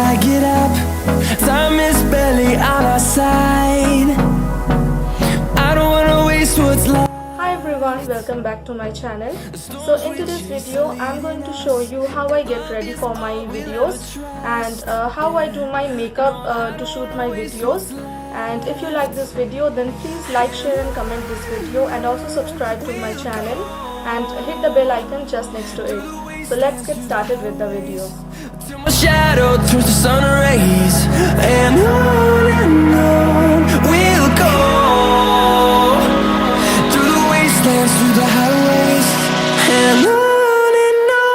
I get up. Time is barely on our side. I don't wanna waste what's left. Hi everyone, welcome back to my channel. So in today's video I'm going to show you how I get ready for my videos and how I do my makeup to shoot my videos. And if you like this video, then please like, share and comment this video, and also subscribe to my channel and hit the bell icon just next to it. So let's get started with the video. Till my shadow turns to sun rays, and on we'll go, through the wastelands, through the highways, and on we'll go.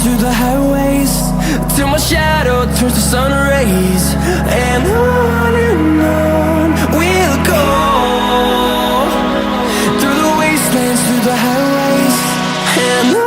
Through the highways, till my shadow turns to sun rays, and on we'll go, through the wastelands, through the highways, and on.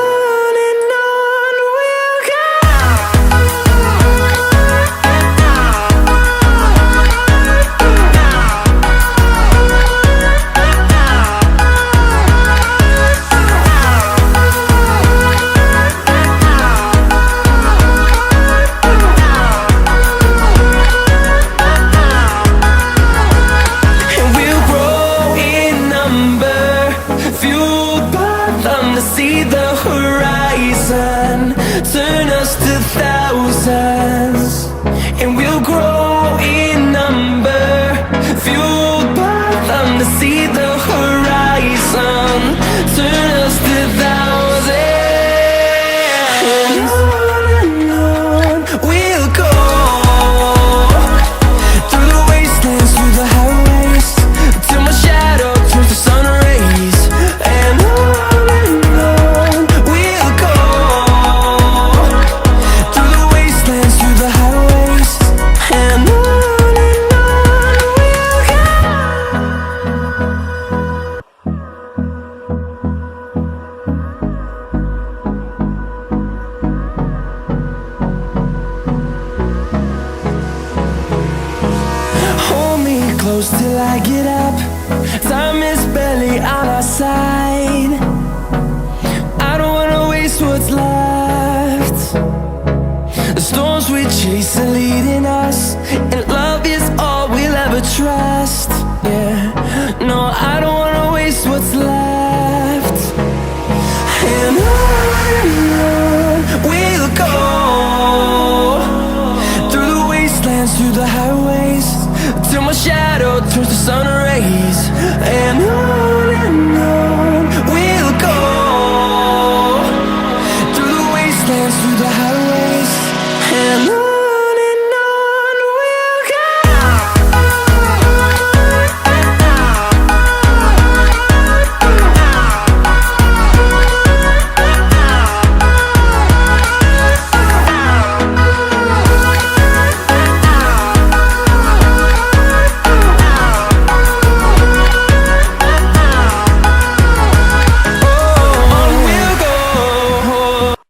See the horizon turn us to thousands, and we'll grow in number, fueled by them. To see the horizon turn us to thousands, and on we'll go, through the wastelands, through the highways, till my shadow turns to sun rays, and on. Close till I get up. Time is barely on our side.